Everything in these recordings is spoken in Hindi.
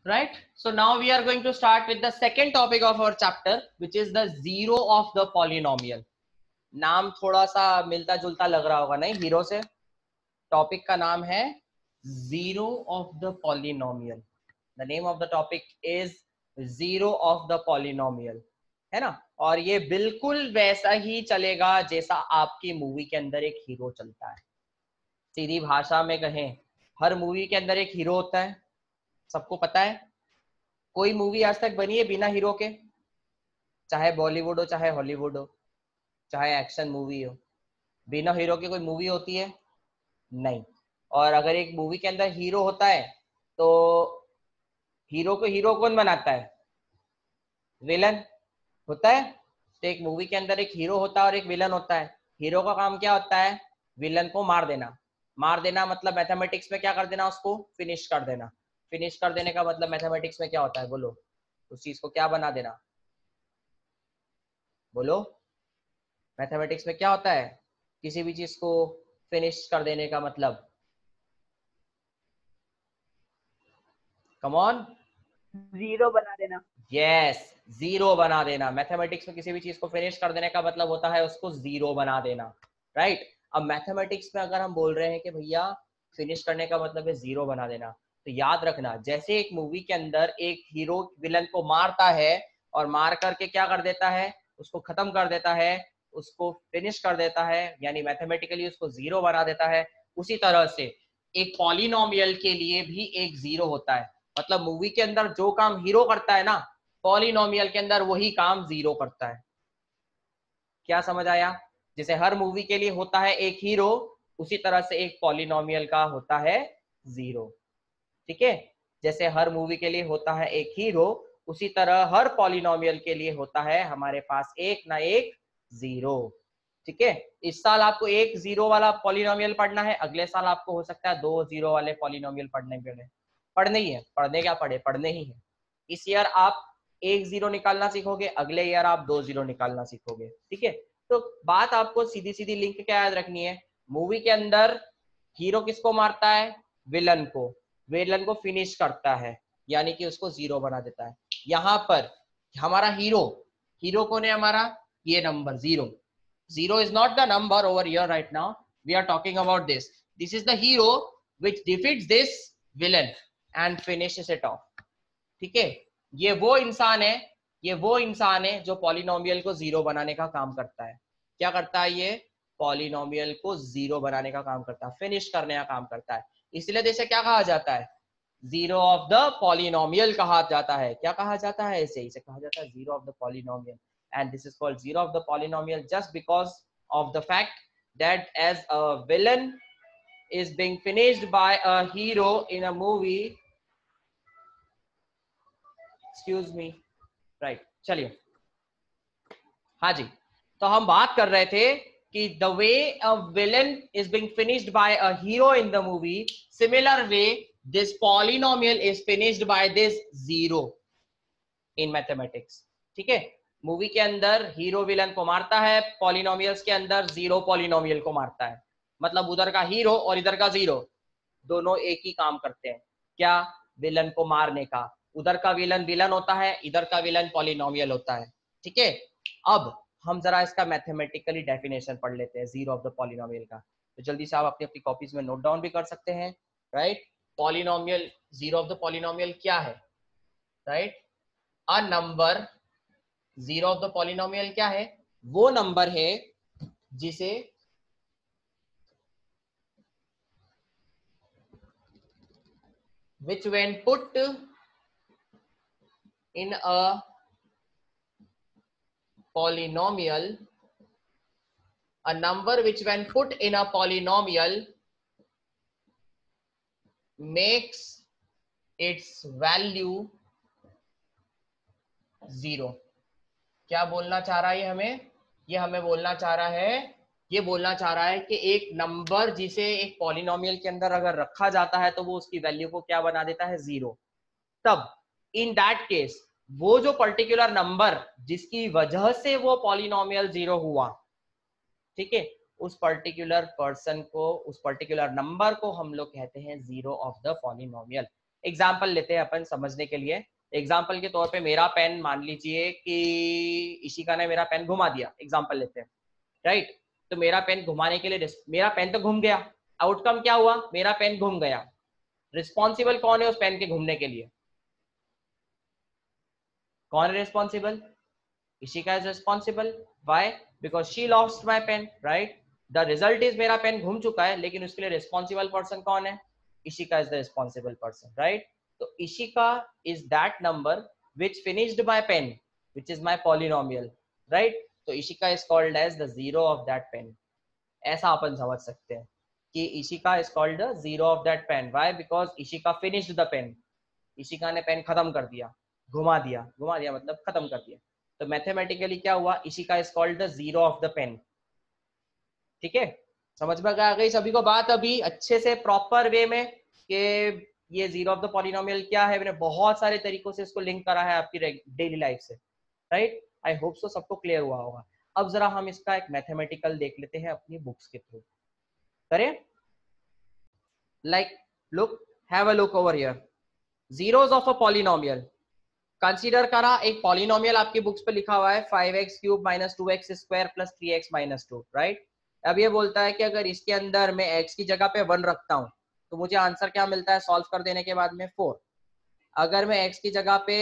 right? So now we are going to start with the second topic of our chapter, which is the zero of the polynomial. नाम थोड़ा सा मिलता जुलता लग रहा होगा नहीं हीरो से? टॉपिक का नाम है zero of the polynomial. The name of the topic is zero of the polynomial, है ना? और ये बिल्कुल वैसा ही चलेगा जैसा आपकी मूवी के अंदर एक हीरो चलता है. सीधी भाषा में कहें, हर मूवी के अंदर एक हीरो होता है, सबको पता है. कोई मूवी आज तक बनी है बिना हीरो के? चाहे बॉलीवुड हो, चाहे हॉलीवुड हो, चाहे एक्शन मूवी हो, बिना हीरो के कोई मूवी होती है? नहीं. और अगर एक मूवी के अंदर हीरो होता है तो हीरो को हीरो कौन बनाता है? विलन होता है. तो एक मूवी के अंदर एक हीरो होता है और एक विलन होता है. हीरो का काम क्या होता है? विलन को मार देना. मार देना मतलब मैथमेटिक्स में क्या कर देना? उसको फिनिश कर देना. फिनिश कर देने का मतलब मैथमेटिक्स में क्या होता है? बोलो. उस चीज को क्या बना देना? बोलो. मैथमेटिक्स में क्या होता है किसी भी चीज को फिनिश कर देने का मतलब? Come on. जीरो बना देना. यस, जीरो बना देना. मैथमेटिक्स में किसी भी चीज को फिनिश कर देने का मतलब होता है उसको जीरो बना देना, राइट? अब मैथमेटिक्स में अगर हम बोल रहे हैं कि भैया फिनिश करने का मतलब है जीरो बना देना, तो याद रखना जैसे एक मूवी के अंदर एक हीरो विलन को मारता है और मार करके क्या कर देता है? उसको खत्म कर देता है, उसको फिनिश कर देता है, यानी मैथमेटिकली उसको जीरो बना देता है. उसी तरह से एक पॉलिनोमियल के लिए भी एक जीरो होता है. मतलब मूवी के अंदर जो काम हीरो करता है ना, पॉलिनोमियल के अंदर वही काम जीरो करता है. क्या समझ आया? जैसे हर मूवी के लिए होता है एक हीरो, उसी तरह से एक पॉलिनोमियल का होता है जीरो. ठीक है? जैसे हर मूवी के लिए होता है एक हीरो, उसी तरह हर पॉलिनोमियल के लिए होता है हमारे पास एक ना एक जीरो. ठीक है? इस साल आपको एक जीरो वाला पॉलिनोमियल पढ़ना है, अगले साल आपको हो सकता है दो जीरो वाले पॉलिनोमियल पढ़ने ही है. पढ़ने क्या पढ़े, पढ़ने ही है. इस ईयर आप एक जीरो निकालना सीखोगे, अगले ईयर आप दो जीरो निकालना सीखोगे. ठीक है? तो बात आपको सीधी सीधी लिंक क्या याद रखनी है? मूवी के अंदर हीरो किसको मारता है? विलन को. विलन को फिनिश करता है, यानी कि उसको जीरो बना देता है. यहाँ पर हमारा हीरो, हीरो कौन है हमारा? ये number zero. Zero is not the number over here right now. We are talking about this. This is the hero which defeats this villain and finishes it off. ठीक है? ये वो इंसान है, ये वो इंसान है जो पॉलिनोमियल को जीरो बनाने का काम करता है. क्या करता है ये? पॉलिनोमियल को जीरो बनाने का काम करता है, फिनिश करने का काम करता है. इसलिए इसे क्या कहा जाता है? जीरो ऑफ द पॉलिनोमियल कहा जाता है. क्या कहा जाता है? इसे कहा जाता है zero of the polynomial. And this is called zero of the polynomial just because of the fact that as a villain is being finished by a hero in a movie. Excuse me. Right, चलिए. हाँ जी, तो हम बात कर रहे थे कि the way a villain is being finished by a hero in the movie, similar way this polynomial is finished by this zero in mathematics. ठीक है? मूवी के अंदर हीरो विलन को मारता है, पॉलिनोमियल्स के अंदर जीरो पॉलिनोमियल को मारता है. मतलब उधर का हीरो और इधर का जीरो दोनों एक ही काम करते हैं. क्या? विलन को मारने का. उधर का विलन विलन होता है, इधर का विलन पॉलिनोमियल होता है. ठीक है? अब हम जरा इसका मैथमेटिकली डेफिनेशन पढ़ लेते हैं जीरो ऑफ द पॉलिनोमियल का. तो जल्दी से आप अपनी अपनी कॉपीज में नोट डाउन भी कर सकते हैं. Right? Polynomial, zero of the polynomial क्या है? Right? A number. Zero of the polynomial क्या है? वो नंबर है जिसे which when put in a polynomial, a number which when put in a polynomial makes its value zero. क्या बोलना चाह रहा है ये हमें? ये हमें बोलना चाह रहा है, ये बोलना चाह रहा है कि एक नंबर जिसे एक पॉलिनोमियल के अंदर अगर रखा जाता है तो वो उसकी वैल्यू को क्या बना देता है? जीरो. तब इन दैट केस वो जो पर्टिकुलर नंबर जिसकी वजह से वो पॉलिनोमियल जीरो हुआ, ठीक है, उस पर्टिकुलर पर्सन को, उस पर्टिकुलर नंबर को हम लोग कहते हैं zero of the polynomial. Example लेते हैं अपन समझने के लिए। एग्जाम्पल के तौर पे मेरा पेन, मान लीजिए कि इशिका ने मेरा पेन घुमा दिया, एग्जाम्पल लेते हैं, राइट। तो मेरा पेन घुमाने के लिए, मेरा पेन तो घूम गया, आउटकम क्या हुआ, मेरा पेन घूम गया। रिस्पॉन्सिबल कौन है उस पेन के घूमने के लिए? कौन है responsible? Ishika is responsible. Why? Because she lost my pen, right. The result is मेरा पेन घूम चुका है, लेकिन उसके लिए रिस्पॉन्सिबल पर्सन कौन है? Ishika is the responsible person, right. तो Ishika is that number which finished my pen, which is my polynomial, right. तो Ishika is called as the zero of that pen. ऐसा अपन समझ सकते हैं कि Ishika is called the zero of that pen. Why? Because Ishika finished the pen. Ishika ने पेन खत्म कर दिया, घुमा दिया, घुमा दिया मतलब खत्म कर दिया। तो मैथमेटिकली क्या हुआ, Ishika is called the zero of the pen. ठीक है, समझ में आ गई सभी को बात अभी अच्छे से प्रॉपर वे में कि ये जीरो ऑफ द पॉलिनोमियल क्या है। मैंने बहुत सारे तरीकों से इसको लिंक करा है आपकी डेली लाइफ से, राइट। आई होप सो सबको क्लियर हुआ होगा। अब जरा हम इसका एक मैथमेटिकल देख लेते हैं अपनी बुक्स के थ्रू। करें? Like look, have a look over here, zeros of a polynomial। Consider करा एक पॉलिनोमियल आपकी बुक्स पे लिखा हुआ है 5x cube minus 2x square plus 3x minus 2, right. अब ये बोलता है कि अगर इसके अंदर मैं x की जगह पे 1 रखता हूँ तो मुझे आंसर क्या मिलता है सॉल्व कर देने के बाद में 4। अगर मैं x की जगह पे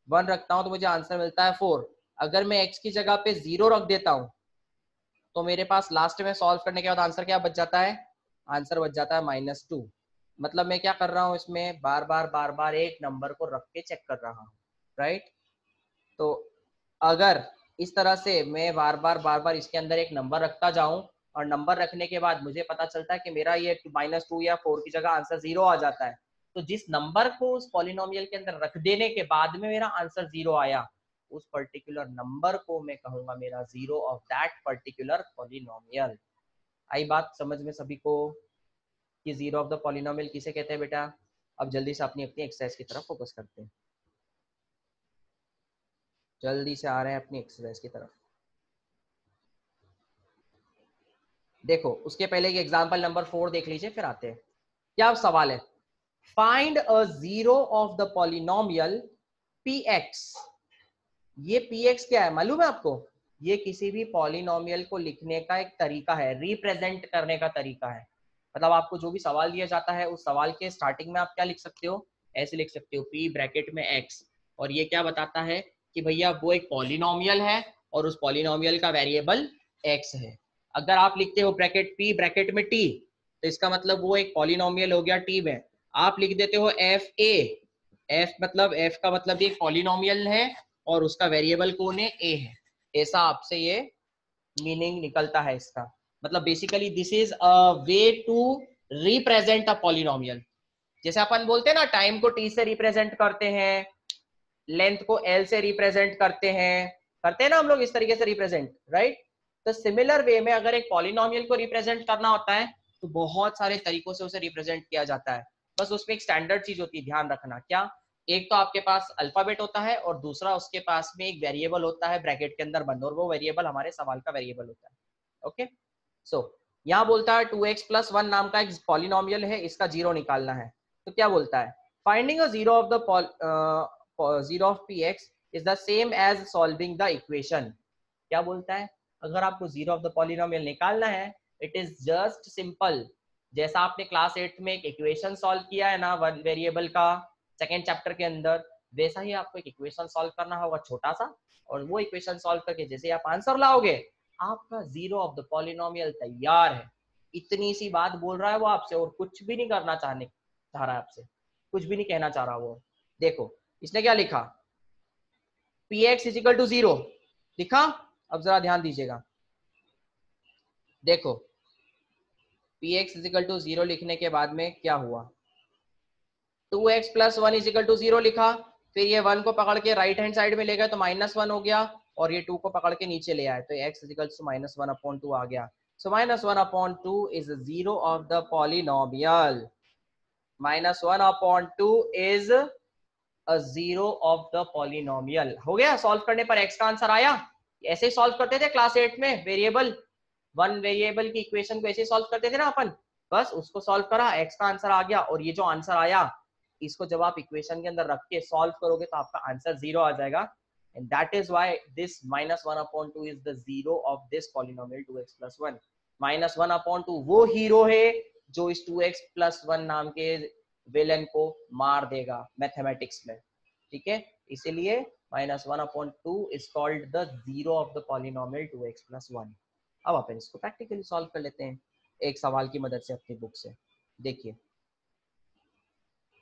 1 रखता हूँ तो मुझे आंसर मिलता है 4। अगर मैं x की जगह पे 0 रख देता हूँ तो मेरे पास लास्ट में सॉल्व करने के बाद आंसर क्या बच जाता है? आंसर बच जाता है -2। मतलब मैं क्या कर रहा हूँ इसमें, बार बार एक नंबर को रख के चेक कर रहा हूँ, राइट। तो अगर इस तरह से मैं बार बार इसके अंदर एक नंबर रखता जाऊं और नंबर रखने के बाद मुझे पता चलता है कि मेरा ये -2 या 4 की जगह आंसर 0 आ जाता है, तो जिस नंबर को उस पॉलिनोमियल के अंदर रख देने के बाद में मेरा आंसर 0 आया, उस पर्टिकुलर नंबर को मैं कहूंगा मेरा zero of that particular polynomial. आई बात समझ में सभी को कि जीरो ऑफ द पॉलिनोमियल किसे कहते हैं बेटा? अब जल्दी से अपनी एक्सरसाइज की तरफ फोकस करते हैं, जल्दी से आ रहे हैं अपनी एक्सरसाइज की तरफ। देखो उसके पहले की एग्जांपल नंबर 4 देख लीजिए, फिर आते हैं। क्या सवाल है? Find a zero of the polynomial px। ये px क्या है मालूम है आपको? ये किसी भी पॉलिनोमियल को लिखने का एक तरीका है, रिप्रेजेंट करने का तरीका है। मतलब आपको जो भी सवाल दिया जाता है उस सवाल के स्टार्टिंग में आप क्या लिख सकते हो, ऐसे लिख सकते हो p ब्रैकेट में x, और ये क्या बताता है कि भैया वो एक पॉलिनोमियल है और उस पॉलिनोमियल का वेरिएबल x है। अगर आप लिखते हो ब्रैकेट p ब्रैकेट में t, तो इसका मतलब वो एक पॉलिनोमियल हो गया t में। आप लिख देते हो f a, f मतलब f का मतलब ये पॉलिनोमियल है और उसका वेरिएबल कौन है? a है। ऐसा आपसे ये मीनिंग निकलता है इसका। मतलब basically this is a way to represent a polynomial. जैसे अपन बोलते हैं ना टाइम को t से रिप्रेजेंट करते हैं, लेंथ को l से रिप्रेजेंट करते हैं ना हम लोग इस तरीके से रिप्रेजेंट, राइट। तो सिमिलर वे में अगर एक पॉलिनोमियल को रिप्रेजेंट करना होता है तो बहुत सारे तरीकों से उसे रिप्रेजेंट किया जाता है। बस उसमें एक स्टैंडर्ड चीज होती है, ध्यान रखना। क्या? एक तो आपके पास अल्फाबेट होता है और दूसरा उसके पास में एक वेरिएबल होता है ब्रैकेट के अंदर बंद, और वो वेरिएबल हमारे सवाल का वेरिएबल होता है। ओके, सो यहाँ बोलता है 2x + 1 नाम का एक पॉलिनोमियल है, इसका जीरो निकालना है। तो क्या बोलता है? Finding a zero of the zero of px is the same as solving the equation. क्या बोलता है? अगर आपको जीरो ऑफ द पॉलिनोमियल निकालना है, इट इज जस्ट सिंपल। जैसा आपने क्लास 8 में एक इक्वेशन सॉल्व किया है ना वन वेरिएबल का सेकेंड चैप्टर के अंदर, वैसा ही आपको एक इक्वेशन सॉल्व करना होगा छोटा सा, और वो इक्वेशन सॉल्व करके जैसे आप आंसर लाओगे आपका जीरो ऑफ द पॉलिनोमियल तैयार है। इतनी सी बात बोल रहा है वो आपसे, और कुछ भी नहीं करना चाह रहा है आपसे, कुछ भी नहीं कहना चाह रहा वो। देखो इसने क्या लिखा, px = 0 लिखा। अब जरा ध्यान दीजिएगा, देखो px = 0 लिखने के बाद में क्या हुआ, 2x + 1 = 0 लिखा। फिर ये 1 को पकड़ के राइट हैंड साइड में ले गए तो -1 हो गया, और ये 2 को पकड़ के नीचे ले आए तो x = -1/2 आ गया। सो -1/2 is zero of the polynomial. -1/2 is a zero of the polynomial. हो गया, सॉल्व करने पर x का आंसर आया। ऐसे ही सॉल्व करते थे क्लास 8 में, वेरिएबल वन वेरिएबल की इक्वेशन को ऐसे सॉल्व करते थे ना अपन। बस उसको सॉल्व करा, x का आंसर आ गया, और ये जो आंसर आया इसको जब आप इक्वेशन के अंदर रख के सॉल्व करोगे तो आपका आंसर 0 आ जाएगा, and that is why this -1/2 is the zero of this polynomial 2x + 1। -1/2 वो हीरो है जो इस 2x + 1 नाम के विलेन को मार देगा मैथमेटिक्स में, ठीक है। इसीलिए -1/2 is called the zero of the polynomial 2x + 1। अब अपन इसको प्रैक्टिकली सॉल्व कर लेते हैं एक सवाल की मदद से अपनी बुक से। देखिए,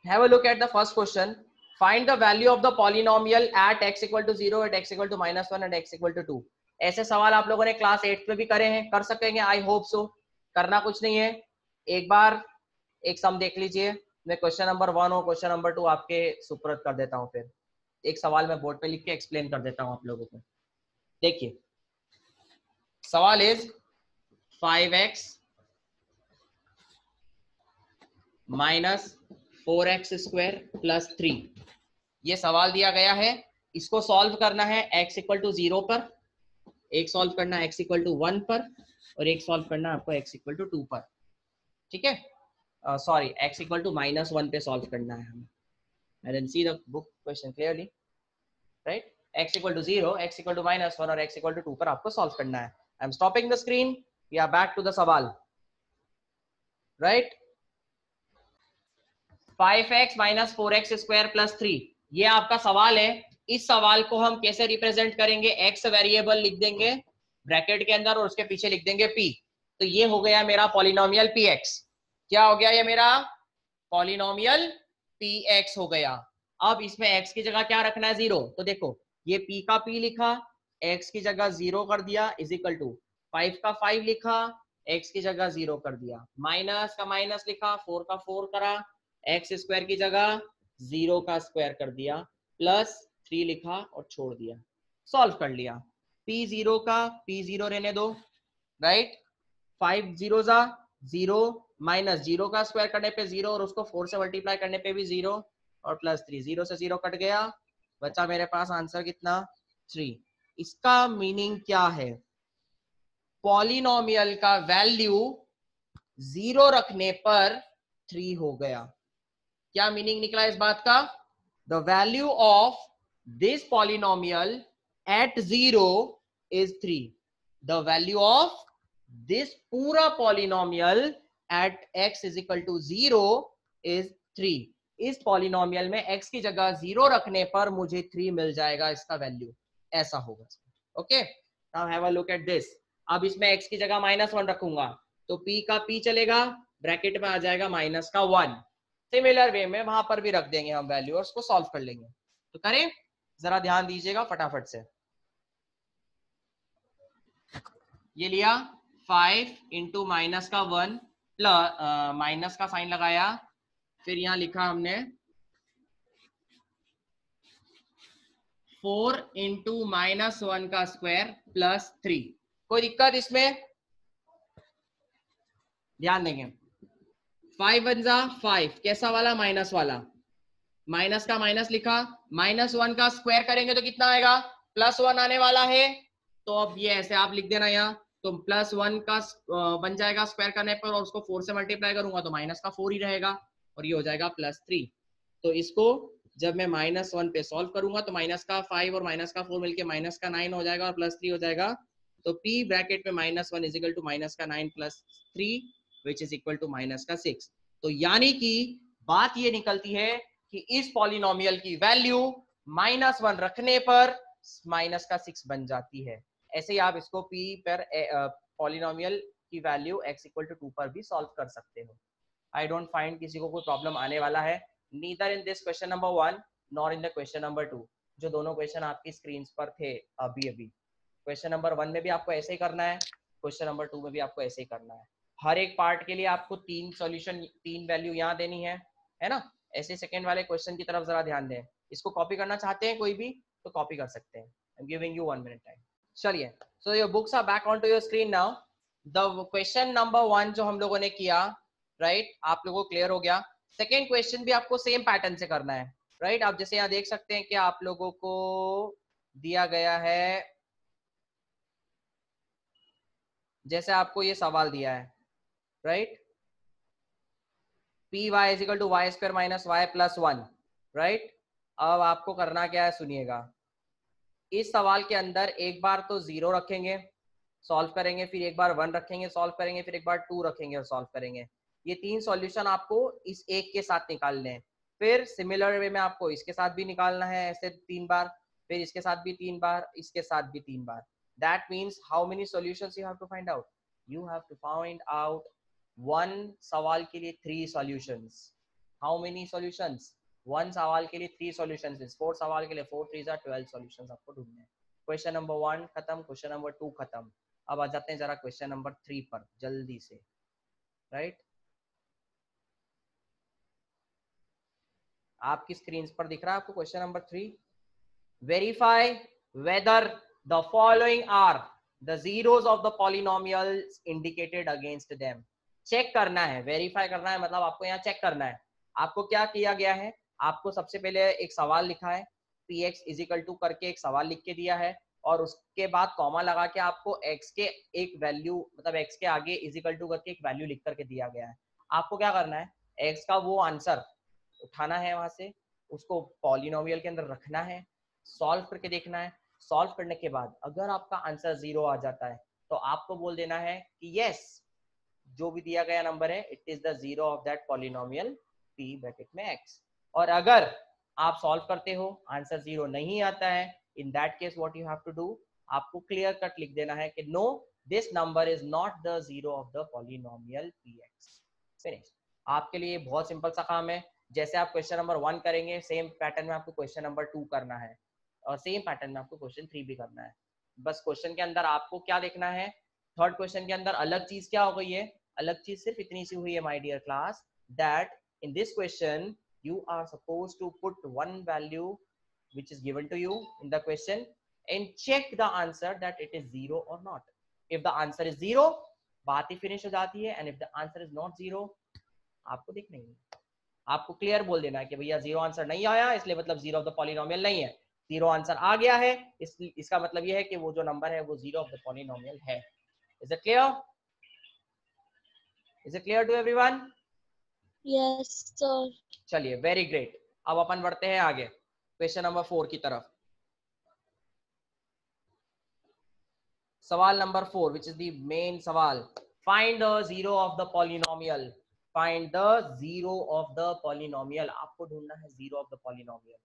have a look at the first question. Find the value of the polynomial at x = 0, at x = -1 and x = 2। ऐसे सवाल आप लोगों ने क्लास 8 में भी करे हैं, कर सकेंगे, आई होप सो। करना कुछ नहीं है, एक बार एक सम देख लीजिए। मैं क्वेश्चन नंबर 1 और क्वेश्चन नंबर 2 आपके सुपुर्द कर देता हूँ, फिर एक सवाल मैं बोर्ड पे लिख के एक्सप्लेन कर देता हूँ आप लोगों को। देखिए, सवाल इज 5x - 4x² + 3। ये सवाल दिया गया है, इसको सॉल्व करना है x = 0 पर, एक सॉल्व करना है x = 1 पर, और एक सॉल्व करना है आपको x = 2 पर, ठीक है। सॉरी, x = -1 पे सॉल्व करना है हमें। I didn't see the book question clearly, right? x = 0, x = -1 और x = 2 पर आपको सॉल्व करना है। I am stopping the screen. We are back to the सवाल, right? 5x - 4x² + 3, ये आपका सवाल है। इस सवाल को हम कैसे रिप्रेजेंट करेंगे? x वेरिएबल लिख देंगे ब्रैकेट के अंदर और उसके पीछे लिख देंगे p। तो ये हो गया मेरा पॉलिनोमियल px। क्या हो गया? ये मेरा पॉलिनोमियल px हो गया। अब इसमें x की जगह क्या रखना है? 0। तो देखो, ये p का p लिखा, x की जगह 0 कर दिया, = 5 का 5 लिखा, x की जगह 0 कर दिया, माइनस का माइनस लिखा, 4 का 4 करा, x² की जगह 0 का स्क्वायर कर दिया, +3 लिखा और छोड़ दिया, सॉल्व कर लिया। p0 का p0 रहने दो, राइट। 5 0 जा 0, -0 का स्क्वायर करने पे 0 और उसको 4 से मल्टीप्लाई करने पे भी 0 और +3, 0 से 0 कट गया, बचा मेरे पास आंसर कितना? 3। इसका मीनिंग क्या है? पॉलिनोमियल का वैल्यू 0 रखने पर 3 हो गया। क्या मीनिंग निकला इस बात का? The value of this polynomial at 0 is 3। The value of this पूरा पॉलिनोमियल एट x = 0 इज 3। इस पॉलिनोमियल में x की जगह 0 रखने पर मुझे 3 मिल जाएगा, इसका वैल्यू ऐसा होगा। Okay, now have a look at this. अब इसमें x की जगह -1 रखूंगा तो p का p चलेगा, ब्रैकेट में आ जाएगा माइनस का 1। सिमिलर वे में वहां पर भी रख देंगे हम वैल्यू और उसको सॉल्व कर लेंगे। तो करें, जरा ध्यान दीजिएगा फटाफट से। ये लिया 5 × -1 प्लस माइनस का साइन लगाया, फिर यहां लिखा हमने 4 × -1 का स्क्वायर +3। कोई दिक्कत इसमें? ध्यान देंगे। 5 × 1 = 5, कैसा वाला? माइनस वाला, माइनस का माइनस लिखा, -1 का स्क्वायर करेंगे तो कितना आएगा? +1 आने वाला है। तो अब ये ऐसे आप लिख देना यहाँ, तो +1 का बन जाएगा स्क्वायर करने पर, और उसको 4 से मल्टीप्लाई करूंगा तो माइनस का 4 ही रहेगा, और ये हो जाएगा +3। तो इसको जब मैं -1 पे सॉल्व करूंगा तो माइनस का 5 और माइनस का 4 मिलके माइनस का 9 हो जाएगा और +3 हो जाएगा। तो p ब्रैकेट में -1 = माइनस का 9 + 3 which is equal to minus का 6। तो यानी कि बात ये निकलती है कि इस पॉलिनोमियल की वैल्यू -1 रखने पर माइनस का 6 बन जाती है। ऐसे ही आप इसको p पर पॉलिनोमियल की वैल्यू x = 2 पर भी सॉल्व कर सकते हो। आई डोंट फाइंड किसी को कोई प्रॉब्लम आने वाला है, neither in this question number 1 nor in the question number 2, जो दोनों क्वेश्चन आपकी स्क्रीन पर थे अभी अभी। क्वेश्चन नंबर 1 में भी आपको ऐसे ही करना है, क्वेश्चन नंबर 2 में भी आपको ऐसे ही करना है। हर एक पार्ट के लिए आपको 3 सॉल्यूशन, 3 वैल्यू यहाँ देनी है ना। ऐसे सेकंड वाले क्वेश्चन की तरफ जरा ध्यान दें। इसको कॉपी करना चाहते हैं कोई भी तो कॉपी कर सकते हैं। I am giving you 1 minute time. चलिए, so your books are back on to your screen now. The question number 1 जो हम लोगों ने किया, राइट, आप लोगों को क्लियर हो गया। सेकेंड क्वेश्चन भी आपको सेम पैटर्न से करना है, राइट। आप जैसे यहाँ देख सकते हैं कि आप लोगों को दिया गया है, जैसे आपको ये सवाल दिया है, right. P Y is equal to Y square minus Y plus 1, right. अब आपको करना क्या है, सुनिएगा। इस सवाल के अंदर एक बार तो 0 रखेंगे, सॉल्व करेंगे, फिर एक बार 1 रखेंगे, सॉल्व करेंगे, फिर एक बार 2 रखेंगे और सॉल्व करेंगे। ये 3 सॉल्यूशन आपको इस एक के साथ निकालने हैं। फिर सिमिलर वे में आपको इसके साथ भी निकालना है, ऐसे 3 बार, फिर इसके साथ भी 3 बार, इसके साथ भी 3 बार। That means how many solutions you have to find out? You have to find out 1 सवाल के लिए 3 सॉल्यूशंस। How many solutions? 1 सवाल के लिए 3 सॉल्यूशंस। 4 सवाल के लिए 4 3 12 सॉल्यूशंस आपको ढूंढने हैं। क्वेश्चन नंबर 1 खत्म, क्वेश्चन नंबर 2 खत्म। अब आ जाते हैं जरा क्वेश्चन नंबर 3 पर जल्दी से, राइट। आपकी स्क्रीन पर दिख रहा है आपको question number 3। Verify whether the following are the zeros of the polynomials indicated against them. Check करना है, वेरीफाई करना है, मतलब आपको यहाँ चेक करना है। आपको क्या किया गया है, आपको सबसे पहले एक सवाल लिखा है, P X is equal to करके एक सवाल लिख के दिया है, और उसके बाद कॉमा लगा के आपको x के एक वैल्यू, मतलब x के आगे इज इक्वल टू करके एक वैल्यू लिख करके दिया गया है। आपको क्या करना है, x का वो आंसर उठाना है वहां से, उसको पॉलिनोमियल के अंदर रखना है, सॉल्व करके देखना है। सॉल्व करने के बाद अगर आपका आंसर 0 आ जाता है तो आपको बोल देना है कि यस, जो भी दिया गया नंबर है it is the zero of that polynomial p bracket में x। और अगर आप सॉल्व करते हो, आंसर 0 नहीं आता है, in that case what you have to do, आपको क्लियर कट लिख देना है कि no, this number is not the zero of the polynomial px। Finish. आपके लिए बहुत सिंपल सा काम है। जैसे आप क्वेश्चन नंबर 1 करेंगे, सेम पैटर्न में आपको क्वेश्चन नंबर 2 करना है, और सेम पैटर्न में आपको क्वेश्चन 3 भी करना है। बस क्वेश्चन के अंदर आपको क्या देखना है, थर्ड क्वेश्चन के अंदर अलग चीज क्या हो गई है, अलग चीज सिर्फ इतनी सी हुई है my dear class, that in this question you are supposed to put one value which is given to you in the question and check the answer that it is 0 or not. If the answer is 0, बात ही फिनिश हो जाती है, and if the answer is not 0, आपको देखना ही है, आपको क्लियर बोल देना है कि भैया 0 आंसर नहीं आया, इसलिए मतलब 0 ऑफ द पॉलिनोमियल नहीं है। 0 आंसर आ गया है, इसका मतलब ये है कि वो जो नंबर है वो 0 ऑफ द पॉलिनोमियल है। Is it clear? Is it clear to everyone? Yes sir. चलिए, वेरी ग्रेट। अब अपन बढ़ते हैं आगे क्वेश्चन नंबर 4 की तरफ। सवाल नंबर 4 विच इज द मेन सवाल, find the zero of the polynomial. Find the zero of the polynomial, आपको ढूंढना है zero of the polynomial,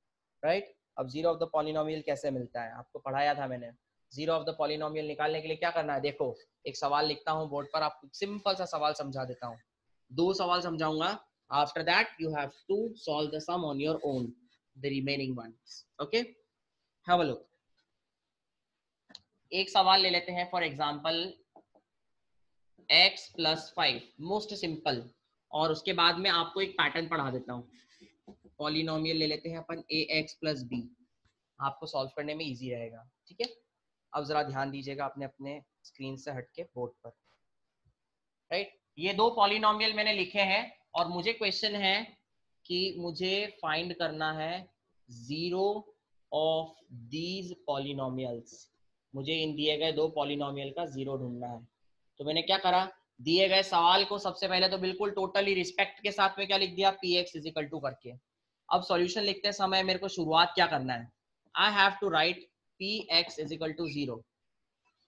right. अब जीरो ऑफ द पॉलिनोमियल कैसे मिलता है, आपको पढ़ाया था मैंने। जीरो ऑफ द पॉलिनोमियल निकालने के लिए क्या करना है, देखो एक सवाल लिखता हूँ बोर्ड पर, आपको सिंपल सा सवाल समझा देता हूँ, 2 सवाल समझाऊंगा। After that you have to solve the sum on your own, the remaining ones. Okay, have a look. एक सवाल ले लेते हैं, for example x + 5, most simple, और उसके बाद में आपको एक पैटर्न पढ़ा देता हूँ। पॉलिनोमियल ले लेते हैं अपन ax + b, आपको सॉल्व करने में इजी रहेगा, ठीक है। अब जरा ध्यान दीजिएगा अपने अपने स्क्रीन से हटके बोर्ड पर, राइट। ये 2 पॉलिनोमियल मैंने लिखे हैं, और मुझे क्वेश्चन है कि मुझे फाइंड करना है जीरो ऑफ दीज पॉलिनोमियल्स। मुझे इन दिए गए 2 पॉलिनोमियल का जीरो ढूंढना है। तो मैंने क्या करा, दिए गए सवाल को सबसे पहले तो बिल्कुल टोटली रिस्पेक्ट के साथ में क्या लिख दिया, px = 2 करके। अब सॉल्यूशन लिखते समय मेरे को शुरुआत क्या करना है, I have to write px = 0।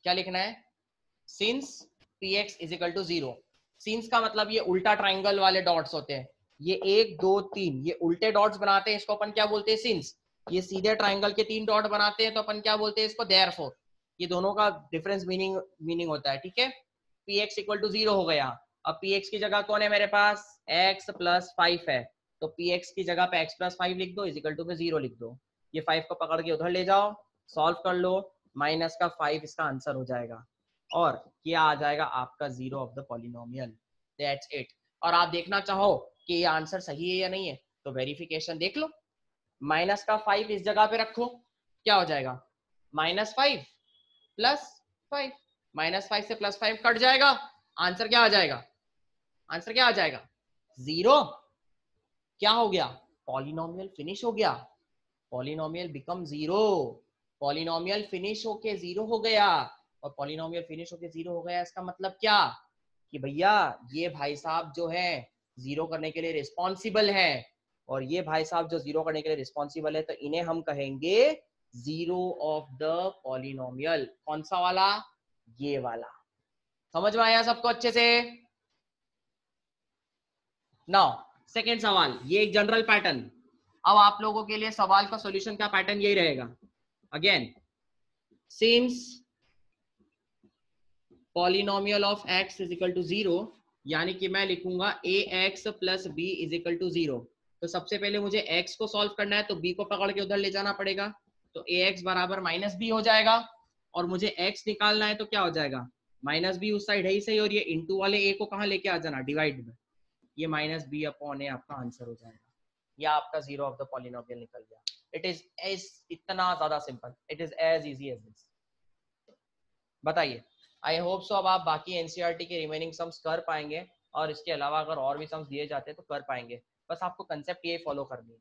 क्या लिखना है, सिंस px = 0। सिंस का मतलब ये उल्टा ट्राइंगल वाले डॉट्स होते हैं, ये 1 2 3, ये उल्टे डॉट्स बनाते हैं, इसको अपन क्या बोलते हैं, सिंस। ये सीधे ट्राइंगल के 3 डॉट बनाते हैं तो अपन क्या बोलते हैं इसको, देयरफॉर। ये दोनों का डिफरेंस मीनिंग होता है, ठीक है। px = 0 हो गया। अब px की जगह कौन है मेरे पास, x + 5 है, तो px की जगह पे x + 5 लिख दो, = पे 0 लिख दो। ये 5 को पकड़ के उधर ले जाओ, सॉल्व कर लो, माइनस का 5 इसका आंसर हो जाएगा, और ये आ जाएगा आपका zero of the polynomial. That's it. और आप देखना चाहो कि ये आंसर सही है या नहीं है, तो वेरिफिकेशन देख लो, माइनस का 5 इस जगह पे रखो, क्या हो जाएगा, -5 + 5, -5 से +5 कट जाएगा, आंसर क्या आ जाएगा, आंसर क्या आ जाएगा, 0। क्या हो गया, पॉलिनोमियल फिनिश हो गया, पॉलिनोमियल बिकम 0, पॉलिनोमियल फिनिश होके 0 हो गया। और पॉलिनोमियल फिनिश होके 0 हो गया, इसका मतलब क्या, कि भैया ये भाई साहब जो है जीरो करने के लिए रिस्पॉन्सिबल है, और ये भाई साहब जो जीरो करने के लिए रिस्पॉन्सिबल है, तो इन्हें हम कहेंगे जीरो ऑफ द पॉलिनोमियल। कौन सा वाला? ये वाला। समझ में आया सबको अच्छे से? नाउ सेकेंड सवाल, ये एक जनरल पैटर्न। अब आप लोगों के लिए सवाल का सॉल्यूशन का पैटर्न यही रहेगा। Again, since polynomial of x is equal to 0, यानी कि मैं लिखूंगा ax plus b is equal to 0। तो सबसे पहले मुझे x को सॉल्व करना है, तो b को पकड़ के उधर ले जाना पड़ेगा, तो ax बराबर माइनस b हो जाएगा। और मुझे x निकालना है, तो क्या हो जाएगा? माइनस b उस साइड है ही सही, और ये इंटू वाले a को कहाँ लेके आ जाना? डिवाइड में। ये माइनस b अपॉन a आपका आंसर हो जाएगा, या आपका जीरो ऑफ द पॉलिनोमियल निकल गया। इट इज एज, इतना ज्यादा simple, it is as easy as this. बताइए, आई होप सो अब आप बाकी एनसीईआरटी के रिमेनिंग सम्स कर पाएंगे, और इसके अलावा अगर और भी सम्स दिए जाते हैं तो कर पाएंगे। बस आपको कंसेप्ट ये फॉलो करनी है।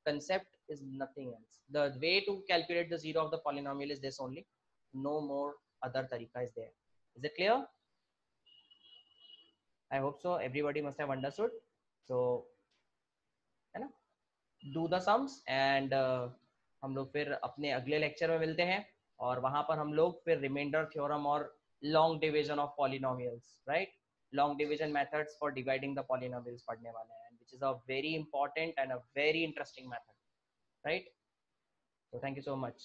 Concept is nothing else. The way to calculate the zero of the polynomial is this only, no more other तरीका is there. Is it clear? I hope so everybody must have understood. So है ना, डू द सम्स एंड हम लोग फिर अपने अगले लेक्चर में मिलते हैं, और वहां पर हम लोग फिर रिमाइंडर थ्योरम और long division of polynomials, right, long division methods for dividing the polynomials पढ़ने वाले हैं, which is a very important and a very interesting method, right? So thank you so much.